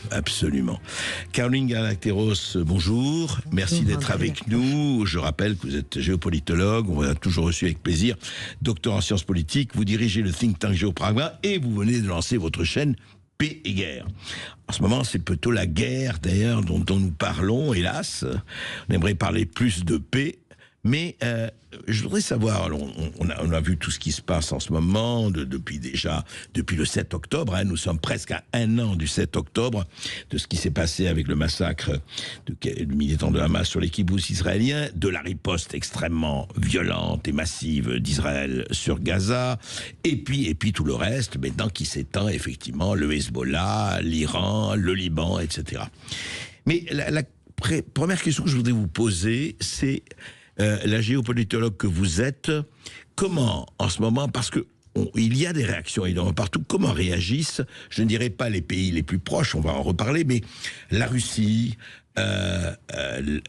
Absolument. Caroline Galacteros, bonjour. Merci d'être avec nous. Je rappelle que vous êtes géopolitologue. On vous a toujours reçu avec plaisir. Docteur en sciences politiques. Vous dirigez le think tank Géopragma et vous venez de lancer votre chaîne Paix et Guerre. En ce moment, c'est plutôt la guerre, d'ailleurs, dont nous parlons, hélas. On aimerait parler plus de paix. Mais je voudrais savoir, alors, on a vu tout ce qui se passe en ce moment, depuis le 7 octobre, nous sommes presque à un an du 7 octobre, de ce qui s'est passé avec le massacre du militant de Hamas sur les kibboutz israéliens, de la riposte extrêmement violente et massive d'Israël sur Gaza, et puis tout le reste, maintenant qui s'étend effectivement, le Hezbollah, l'Iran, le Liban, etc. Mais la première question que je voudrais vous poser, c'est... la géopolitologue que vous êtes, comment en ce moment, parce que il y a des réactions énormes partout, comment réagissent, je ne dirais pas les pays les plus proches, on va en reparler, mais la Russie,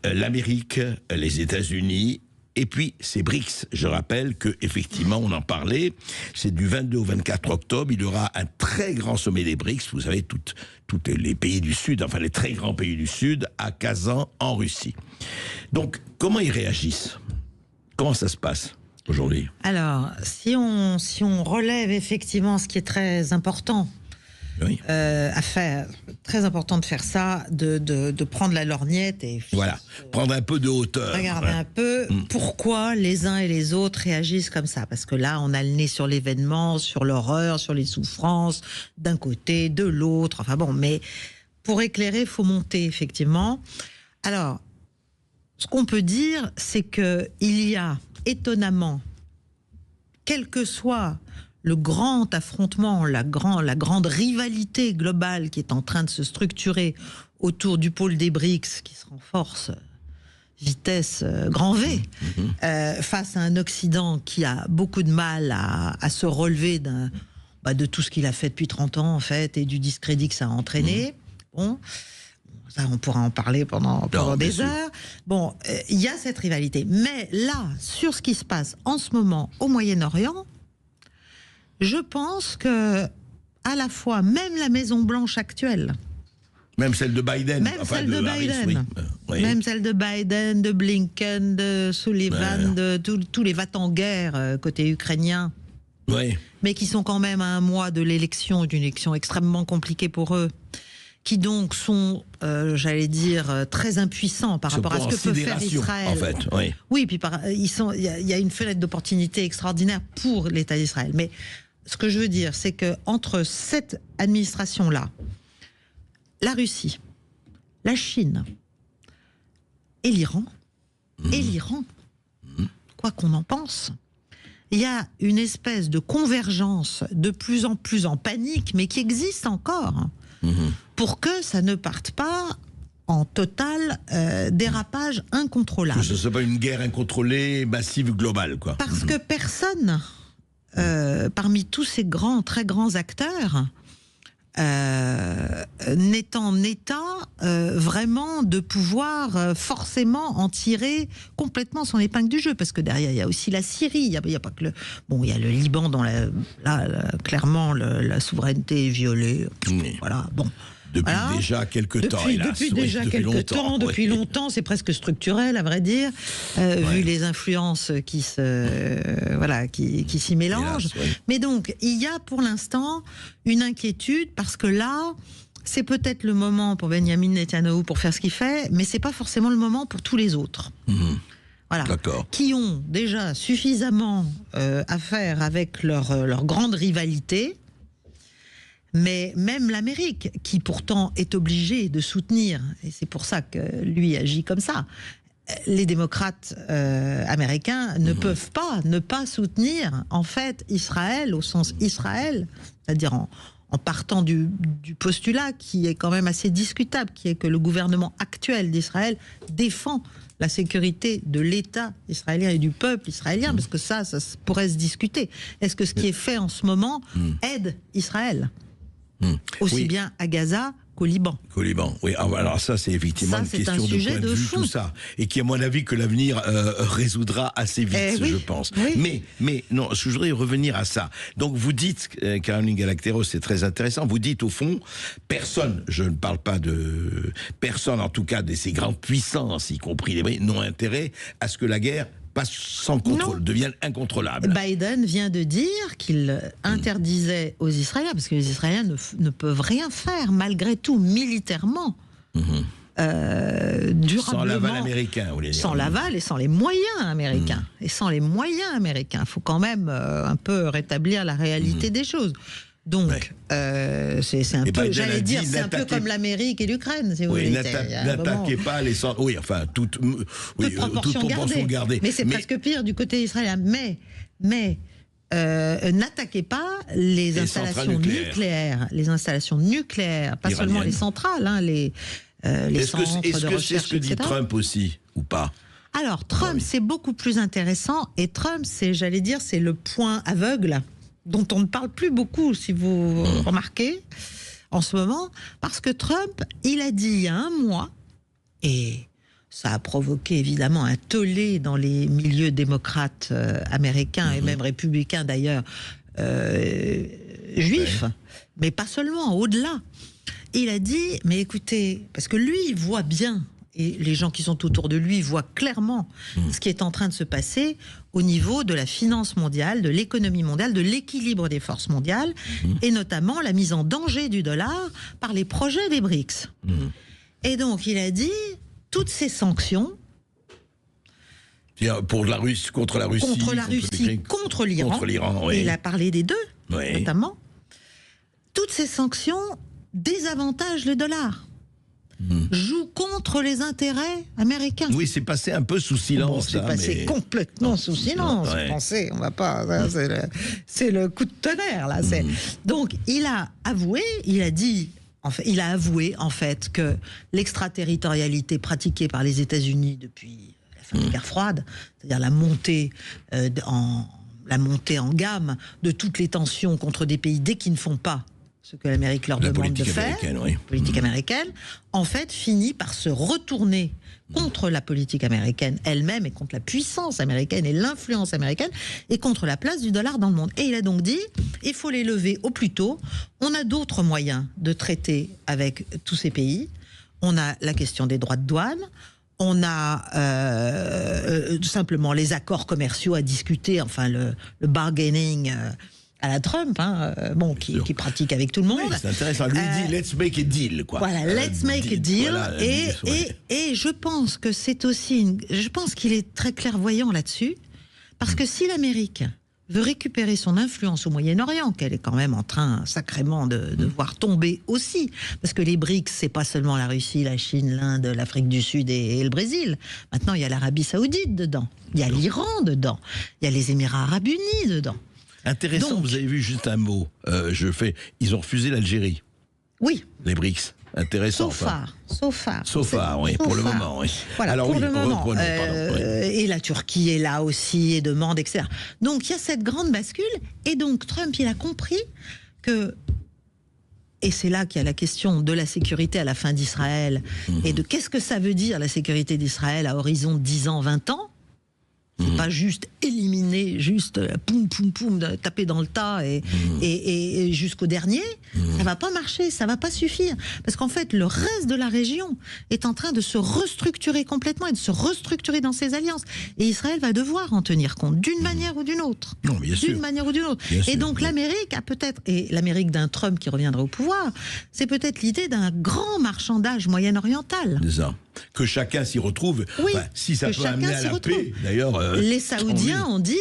l'Amérique, les États-Unis, et puis ces BRICS. Je rappelle que effectivement, on en parlait, c'est du 22 au 24 octobre, il y aura un très grand sommet des BRICS, vous savez, tous les pays du Sud, enfin les très grands pays du Sud, à Kazan, en Russie. Donc, comment ils réagissent? Comment ça se passe aujourd'hui? Alors, si on relève effectivement ce qui est très important, oui. À faire, très important de faire ça, de prendre la lorgnette et voilà, prendre un peu de hauteur. Regarder un peu pourquoi les uns et les autres réagissent comme ça, parce que là on a le nez sur l'événement, sur l'horreur, sur les souffrances d'un côté, de l'autre. Enfin bon, mais pour éclairer, il faut monter effectivement. Alors, ce qu'on peut dire, c'est que il y a étonnamment, quel que soit le grand affrontement, la grande rivalité globale qui est en train de se structurer autour du pôle des BRICS, qui se renforce vitesse grand V, face à un Occident qui a beaucoup de mal à se relever de tout ce qu'il a fait depuis 30 ans, en fait, et du discrédit que ça a entraîné. Bon, ça, on pourra en parler pendant des heures. Bon, il y a cette rivalité. Mais là, sur ce qui se passe en ce moment au Moyen-Orient, je pense que, à la fois, même la Maison-Blanche actuelle, même celle de Biden, même celle de Biden, même celle de Biden, de Blinken, de Sullivan, de tous les va-t-en-guerre côté ukrainien, mais qui sont quand même à un mois de l'élection, d'une élection extrêmement compliquée pour eux, qui donc sont, j'allais dire, très impuissants par rapport à ce que peut faire Israël. En fait, oui, puis il y a une fenêtre d'opportunité extraordinaire pour l'État d'Israël. Mais ce que je veux dire, c'est que entre cette administration-là, la Russie, la Chine et l'Iran, quoi qu'on en pense, il y a une espèce de convergence de plus en plus en panique, mais qui existe encore, pour que ça ne parte pas en total dérapage incontrôlable. Que ce ne soit pas une guerre incontrôlée, massive, globale, quoi. Parce que personne, parmi tous ces très grands acteurs, n'est en état vraiment de pouvoir forcément en tirer complètement son épingle du jeu, parce que derrière il y a aussi la Syrie, il y a pas que il y a le Liban dont clairement la souveraineté est violée, voilà, bon. Depuis déjà quelques temps, hélas. Depuis longtemps, c'est presque structurel, à vrai dire, vu les influences qui s'y mélangent. Hélas, mais donc, il y a pour l'instant une inquiétude, parce que là, c'est peut-être le moment pour Benyamin Netanyahou pour faire ce qu'il fait, mais c'est pas forcément le moment pour tous les autres. Voilà, qui ont déjà suffisamment à faire avec leur grande rivalité. Mais même l'Amérique, qui pourtant est obligée de soutenir, et c'est pour ça que lui agit comme ça, les démocrates américains ne peuvent pas ne pas soutenir en fait Israël, au sens Israël, c'est-à-dire en partant du postulat qui est quand même assez discutable, qui est que le gouvernement actuel d'Israël défend la sécurité de l'État israélien et du peuple israélien, parce que ça pourrait se discuter. Est-ce que ce qui est fait en ce moment aide Israël ? Aussi bien à Gaza qu'au Liban. Qu'au Liban, oui. Alors ça, c'est effectivement une question de point de vue, tout ça. Et qui, à mon avis, que l'avenir résoudra assez vite, je pense. Oui. Mais non, je voudrais revenir à ça. Donc, vous dites, Caroline Galacteros, c'est très intéressant, vous dites, au fond, personne, je ne parle pas de... Personne, en tout cas, de ces grandes puissances, y compris les Britanniques, n'ont intérêt à ce que la guerre passe sans contrôle, devienne incontrôlable. Biden vient de dire qu'il interdisait aux Israéliens, parce que les Israéliens ne peuvent rien faire, malgré tout, militairement, durablement. Sans l'aval américain, vous voulez dire. Sans l'aval et sans les moyens américains. Et sans les moyens américains. Il faut quand même un peu rétablir la réalité des choses. Donc, c'est un peu, j'allais dire, c'est un peu comme l'Amérique et l'Ukraine, si vous voulez. N'attaquez pas les centres. Oui, enfin, toute proportion gardée. Mais c'est presque pire du côté israélien. Mais n'attaquez pas les installations nucléaires. Les installations nucléaires, pas seulement les centrales, les centres de recherche, etc. Est-ce que c'est ce que dit Trump aussi, ou pas? Alors, Trump, c'est beaucoup plus intéressant. Et Trump, j'allais dire, c'est le point aveugle dont on ne parle plus beaucoup, si vous remarquez, en ce moment, parce que Trump, il a dit il y a un mois, et ça a provoqué évidemment un tollé dans les milieux démocrates américains, et même républicains d'ailleurs, juifs, mais pas seulement, au-delà. Il a dit, mais écoutez, parce que lui, il voit bien, et les gens qui sont autour de lui voient clairement ce qui est en train de se passer au niveau de la finance mondiale, de l'économie mondiale, de l'équilibre des forces mondiales, et notamment la mise en danger du dollar par les projets des BRICS. Et donc, il a dit, toutes ces sanctions... Pour la Russie, contre la Russie... Contre l'Iran. Oui. Il a parlé des deux, notamment. Toutes ces sanctions désavantagent le dollar. Joue contre les intérêts américains. Oui, c'est passé un peu sous silence. C'est passé complètement sous silence. Pensez, on va pas. C'est le coup de tonnerre là. Donc, il a avoué, il a avoué en fait que l'extraterritorialité pratiquée par les États-Unis depuis la fin de la guerre froide, c'est-à-dire la montée en gamme de toutes les tensions contre des pays dès qu'ils ne font pas ce que l'Amérique leur demande de faire, politique américaine, en fait, finit par se retourner contre la politique américaine elle-même et contre la puissance américaine et l'influence américaine et contre la place du dollar dans le monde. Et il a donc dit, il faut les lever au plus tôt. On a d'autres moyens de traiter avec tous ces pays. On a la question des droits de douane. On a tout simplement les accords commerciaux à discuter, enfin le bargaining à la Trump, qui pratique avec tout le monde. Oui, c'est intéressant. Lui dit let's make a deal, quoi. Voilà, let's make a deal. Voilà, et je pense que c'est aussi je pense qu'il est très clairvoyant là-dessus, parce que si l'Amérique veut récupérer son influence au Moyen-Orient, qu'elle est quand même en train sacrément de voir tomber aussi, parce que les BRICS, c'est pas seulement la Russie, la Chine, l'Inde, l'Afrique du Sud et le Brésil. Maintenant, il y a l'Arabie Saoudite dedans, il y a l'Iran dedans, il y a les Émirats Arabes Unis dedans. Intéressant, donc, vous avez vu juste un mot. Ils ont refusé l'Algérie. Oui. Les BRICS. Intéressant. So far, oui, pour le moment. Oui. Voilà, alors, pour le moment. Et la Turquie est là aussi et demande, etc. Donc il y a cette grande bascule. Et donc Trump, il a compris que... Et c'est là qu'il y a la question de la sécurité à la fin d'Israël. Et de qu'est-ce que ça veut dire, la sécurité d'Israël à horizon de 10 ans, 20 ans. C'est pas juste éliminer, juste poum poum poum, taper dans le tas et jusqu'au dernier. Ça va pas marcher, ça va pas suffire, parce qu'en fait le reste de la région est en train de se restructurer complètement et de se restructurer dans ses alliances. Et Israël va devoir en tenir compte d'une manière ou d'une autre. Non, bien sûr. D'une manière ou d'une autre. Et donc l'Amérique a peut-être, et l'Amérique d'un Trump qui reviendra au pouvoir, c'est peut-être l'idée d'un grand marchandage moyen-oriental. C'est ça. Que chacun s'y retrouve. Oui, si ça peut amener à la paix, d'ailleurs. Les Saoudiens ont dit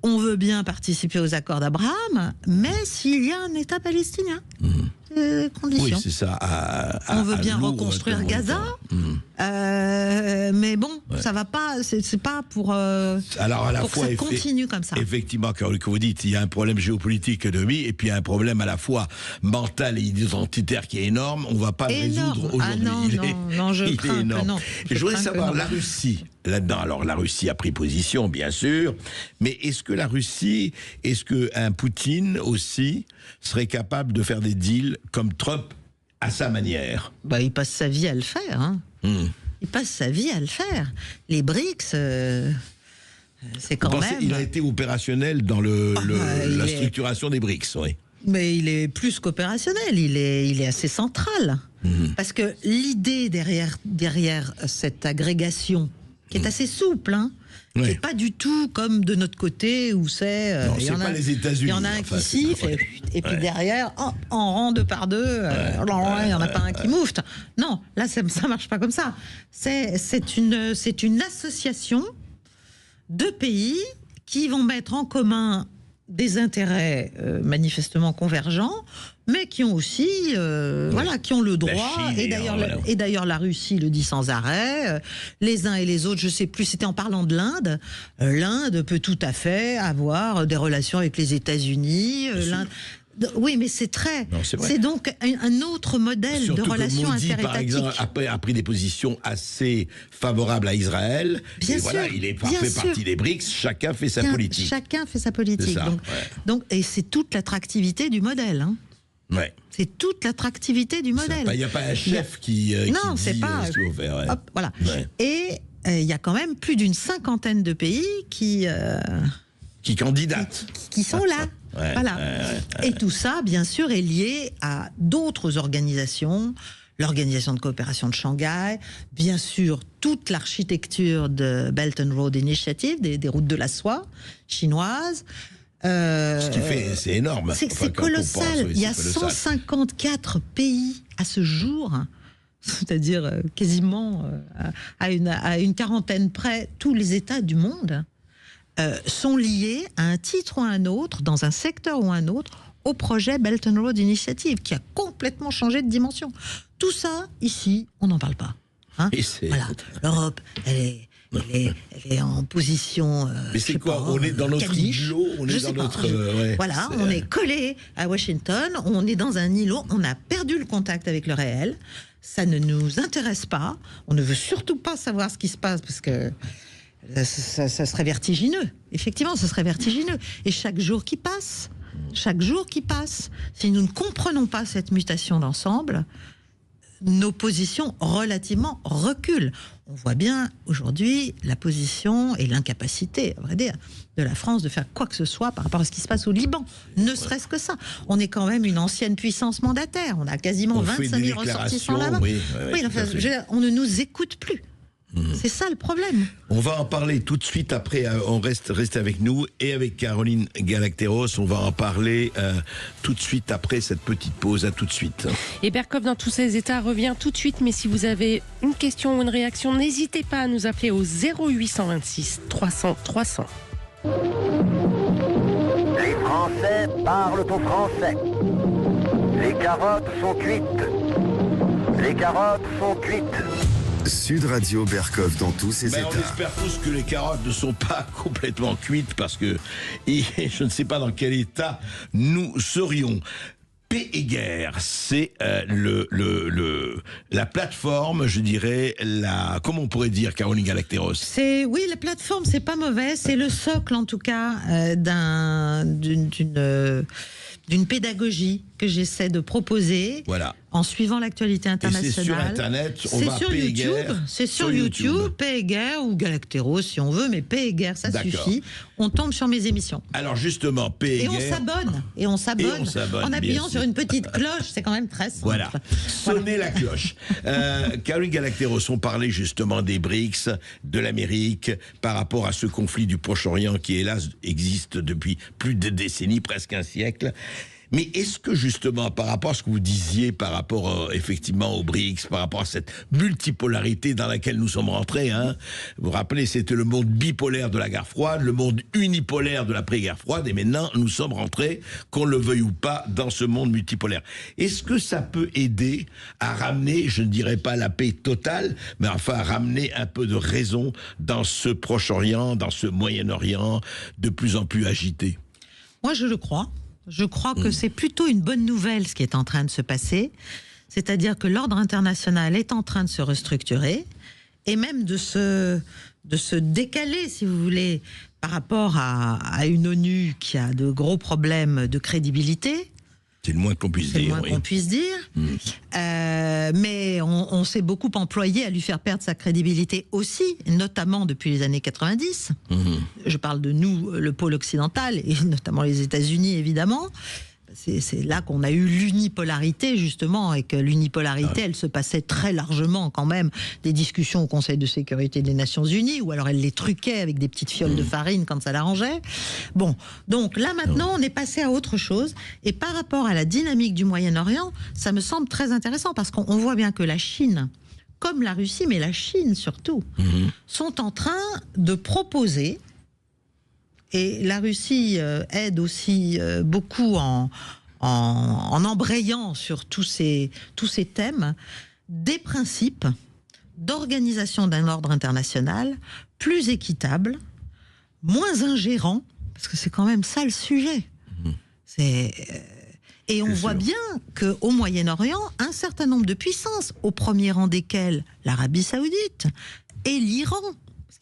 on veut bien participer aux accords d'Abraham, mais s'il y a un État palestinien. Conditions. Oui, c'est ça. On veut bien reconstruire Gaza, mais bon, ça va pas. C'est pas pour. Alors à la fois, que ça continue comme ça. Effectivement, comme vous dites, il y a un problème géopolitique économique, et puis il y a un problème à la fois mental et identitaire qui est énorme. On ne va pas le résoudre aujourd'hui. Non, je crains que non. Je voudrais savoir la Russie. Là-dedans, alors la Russie a pris position, bien sûr, mais est-ce qu'un Poutine aussi serait capable de faire des deals comme Trump à sa manière. Il passe sa vie à le faire. Hein. Il passe sa vie à le faire. Les BRICS, c'est quand même... Il a été opérationnel dans la structuration des BRICS, oui. Mais il est plus qu'opérationnel, il est assez central. Parce que l'idée derrière cette agrégation, qui est assez souple, hein, qui n'est pas du tout comme de notre côté où c'est... non, c'est pas les États-Unis. Il y en a un qui siffle, et puis derrière, en rang 2 par 2, il n'y en a pas un qui moufte. Non, là, ça ne marche pas comme ça. C'est une association de pays qui vont mettre en commun des intérêts manifestement convergents, mais qui ont aussi, qui ont le droit. Et d'ailleurs, la Russie le dit sans arrêt. Les uns et les autres, je sais plus. C'était en parlant de l'Inde. L'Inde peut tout à fait avoir des relations avec les États-Unis. Oui, mais c'est donc un autre modèle de relation interétatique. Par exemple, a pris des positions assez favorables à Israël. Bien sûr, il est fait partie des BRICS. Chacun fait sa politique. Chacun fait sa politique. Ça, et c'est toute l'attractivité du modèle. Hein. Ouais. C'est toute l'attractivité du modèle. Il n'y a pas un chef qui non, dit c'est pas. Ce qu'il faut faire. Ouais. Hop, voilà. Ouais. Et il y a quand même plus d'une 50aine de pays qui candidatent, qui sont là. Voilà. Et tout ça, bien sûr, est lié à d'autres organisations, l'Organisation de coopération de Shanghai, bien sûr, toute l'architecture de Belt and Road Initiative, des routes de la soie chinoises. Ce qui fait, c'est énorme. C'est colossal. Il y a 154 pays à ce jour, c'est-à-dire quasiment à une quarantaine près, tous les États du monde. Sont liés à un titre ou à un autre, dans un secteur ou un autre, au projet Belt and Road Initiative, qui a complètement changé de dimension. Tout ça, ici, on n'en parle pas. Hein, voilà. L'Europe, elle est en position... Mais c'est quoi, on est dans notre îlot, on est dans notre... voilà, on est collé à Washington, on est dans un îlot, on a perdu le contact avec le réel, ça ne nous intéresse pas, on ne veut surtout pas savoir ce qui se passe, parce que... Ça serait vertigineux. Effectivement, ce serait vertigineux. Et chaque jour qui passe, si nous ne comprenons pas cette mutation d'ensemble, nos positions relativement reculent. On voit bien aujourd'hui la position et l'incapacité, à vrai dire, de la France de faire quoi que ce soit par rapport à ce qui se passe au Liban. Ne serait-ce que ça. On est quand même une ancienne puissance mandataire. On a quasiment 25 000 ressortissants là-bas. On ne nous écoute plus. C'est ça le problème. On va en parler tout de suite après. On reste avec nous et avec Caroline Galacteros. On va en parler tout de suite après cette petite pause. À tout de suite. Et Berkoff dans tous ces états revient tout de suite. Mais si vous avez une question ou une réaction, n'hésitez pas à nous appeler au 0826 300 300. Les Français parlent au français. Les carottes sont cuites. Les carottes sont cuites. Sud Radio Berkoff dans tous ses états. On espère tous que les carottes ne sont pas complètement cuites parce que je ne sais pas dans quel état nous serions. Paix et guerre, c'est la plateforme, je dirais, comment on pourrait dire, Caroline Galacteros? Oui, la plateforme, c'est pas mauvais, c'est le socle en tout cas d'une pédagogie que j'essaie de proposer en suivant l'actualité internationale. Et c'est sur Internet, on va Paix et Guerre. C'est sur YouTube, Paix et Guerre ou Galacteros si on veut, mais Paix et Guerre, ça suffit. On tombe sur mes émissions. Alors justement, Paix et Guerre. Et on s'abonne en appuyant sur une petite cloche, c'est quand même très simple. Voilà, sonnez la cloche. Caroline Galacteros, on parlait justement des BRICS, de l'Amérique, par rapport à ce conflit du Proche-Orient qui, hélas, existe depuis plus de décennies, presque un siècle. Mais est-ce que justement, par rapport à ce que vous disiez, par rapport effectivement aux BRICS, par rapport à cette multipolarité dans laquelle nous sommes rentrés, vous vous rappelez, c'était le monde bipolaire de la guerre froide, le monde unipolaire de l'après-guerre froide, et maintenant nous sommes rentrés, qu'on le veuille ou pas, dans ce monde multipolaire. Est-ce que ça peut aider à ramener, je ne dirais pas la paix totale, mais enfin à ramener un peu de raison dans ce Proche-Orient, dans ce Moyen-Orient de plus en plus agité? Moi, je le crois. Je crois que c'est plutôt une bonne nouvelle ce qui est en train de se passer. C'est-à-dire que l'ordre international est en train de se restructurer et même de se décaler, si vous voulez, par rapport à une ONU qui a de gros problèmes de crédibilité. C'est le moins qu'on puisse C'est dire. le moins oui. qu'on puisse dire. Mais on s'est beaucoup employé à lui faire perdre sa crédibilité aussi, notamment depuis les années 90. Je parle de nous, le pôle occidental, et notamment les États-Unis, évidemment. C'est là qu'on a eu l'unipolarité, justement, et que l'unipolarité, elle se passait très largement, quand même, des discussions au Conseil de sécurité des Nations Unies, ou alors elle les truquait avec des petites fioles de farine quand ça l'arrangeait. Bon, donc là, maintenant, on est passé à autre chose. Et par rapport à la dynamique du Moyen-Orient, ça me semble très intéressant, parce qu'on voit bien que la Chine, comme la Russie, mais la Chine surtout, sont en train de proposer... Et la Russie aide aussi beaucoup en embrayant sur tous ces thèmes, des principes d'organisation d'un ordre international plus équitable, moins ingérant, parce que c'est quand même ça le sujet. Et on voit bien qu'au Moyen-Orient, un certain nombre de puissances, au premier rang desquelles l'Arabie Saoudite et l'Iran,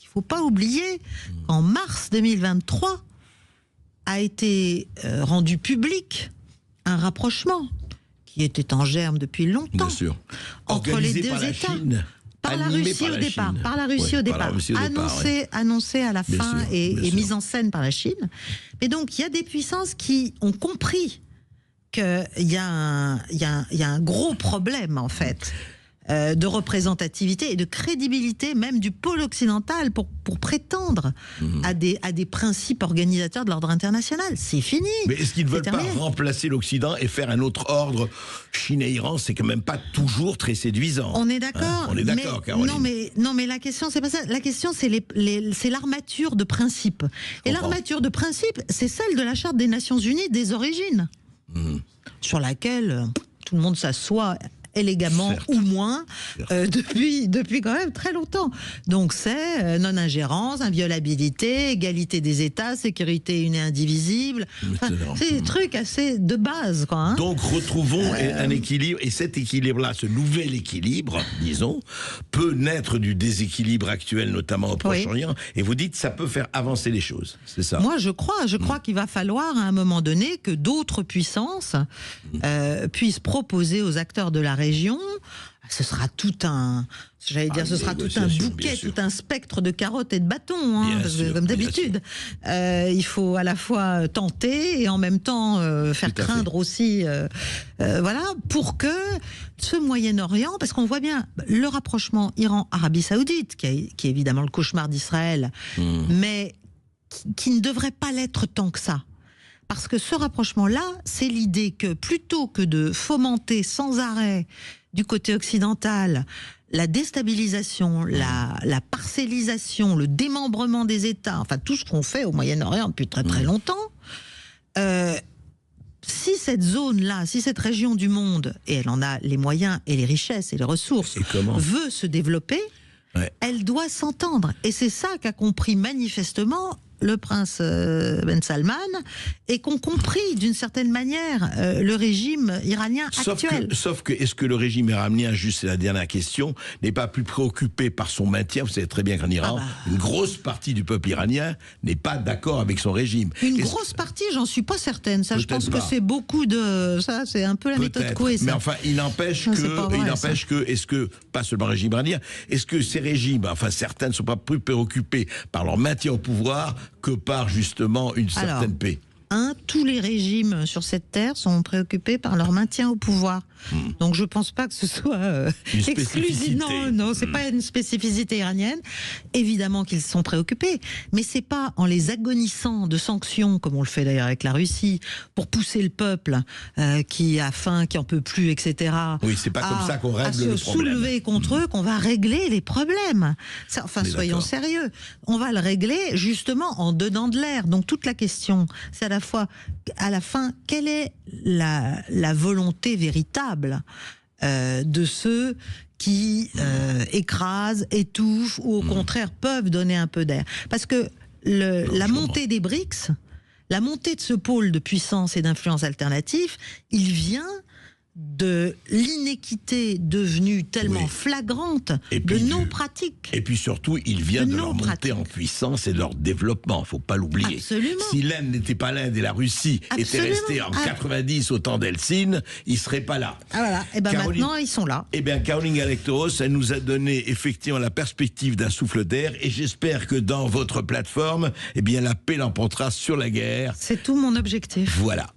il ne faut pas oublier qu'en mars 2023 a été rendu public un rapprochement qui était en germe depuis longtemps entre les deux États. Par la Russie au départ. Par la Russie au départ. Annoncé à la fin et mise en scène par la Chine. Mais donc il y a des puissances qui ont compris qu'il y a un gros problème en fait. De représentativité et de crédibilité même du pôle occidental pour prétendre à des principes organisateurs de l'ordre international. C'est fini. Mais est-ce qu'ils ne veulent pas remplacer l'Occident et faire un autre ordre? Chine et Iran, c'est quand même pas toujours très séduisant. On est d'accord. On est d'accord, Caroline. Non, mais la question, c'est pas ça. La question, c'est c'est l'armature de principe. Et l'armature de principe, c'est celle de la Charte des Nations Unies des origines, sur laquelle tout le monde s'assoit élégamment ou moins depuis quand même très longtemps. Donc c'est non-ingérence, inviolabilité, égalité des États, sécurité une et indivisible. Enfin, c'est des trucs assez de base, quoi. Hein. Donc retrouvons un équilibre, et cet équilibre-là, ce nouvel équilibre, disons, peut naître du déséquilibre actuel, notamment au Proche-Orient, et vous dites ça peut faire avancer les choses, c'est ça? Moi je crois qu'il va falloir à un moment donné que d'autres puissances puissent proposer aux acteurs de la région, ce sera tout un, ce sera tout un bouquet, tout un spectre de carottes et de bâtons, hein, parce que, comme d'habitude. Il faut à la fois tenter et en même temps faire craindre aussi, voilà, pour que ce Moyen-Orient, parce qu'on voit bien le rapprochement Iran-Arabie Saoudite, qui est évidemment le cauchemar d'Israël, mais qui ne devrait pas l'être tant que ça. Parce que ce rapprochement-là, c'est l'idée que plutôt que de fomenter sans arrêt du côté occidental la déstabilisation, la parcellisation, le démembrement des États, enfin tout ce qu'on fait au Moyen-Orient depuis très très longtemps, si cette zone-là, si cette région du monde, et elle en a les moyens et les richesses et les ressources, veut se développer, elle doit s'entendre. Et c'est ça qu'a compris manifestement le prince Ben Salman, et qu'ont compris d'une certaine manière le régime iranien actuel. Sauf que, est-ce que le régime iranien, juste c'est la dernière question, n'est pas plus préoccupé par son maintien? Vous savez très bien qu'en Iran, une grosse partie du peuple iranien n'est pas d'accord avec son régime. Une grosse partie, j'en suis pas certaine. Ça, je pense que c'est beaucoup de... Ça, c'est un peu la méthode Coué. Mais enfin, il n'empêche que, est-ce que, pas seulement le régime iranien, est-ce que ces régimes, enfin certains ne sont pas plus préoccupés par leur maintien au pouvoir que par justement une certaine paix? Tous les régimes sur cette terre sont préoccupés par leur maintien au pouvoir. Donc je ne pense pas que ce soit exclusif. Non, c'est pas une spécificité iranienne. Évidemment qu'ils sont préoccupés, mais c'est pas en les agonissant de sanctions, comme on le fait d'ailleurs avec la Russie, pour pousser le peuple qui a faim, qui en peut plus, etc. Oui, c'est pas comme ça qu'on règle le problème. Soulever contre eux qu'on va régler les problèmes. Ça, enfin, soyons sérieux. On va le régler justement en dedans de l'air. Donc toute la question, c'est à la fin, quelle est la volonté véritable de ceux qui écrasent, étouffent ou au contraire peuvent donner un peu d'air. Parce que la montée des BRICS, la montée de ce pôle de puissance et d'influence alternative, il vient de l'inéquité devenue tellement flagrante de nos pratiques. Et puis surtout, il vient de leur montée pratiques. en puissance et de leur développement, il ne faut pas l'oublier. Absolument. Si l'Inde n'était pas l'Inde et la Russie étaient restés en 90 au temps d'Helsinki, ils ne seraient pas là. Ah voilà, et bien maintenant ils sont là. Eh bien, Caroline Galacteros, elle nous a donné effectivement la perspective d'un souffle d'air et j'espère que dans votre plateforme, eh bien, la paix l'emportera sur la guerre. C'est tout mon objectif. Voilà.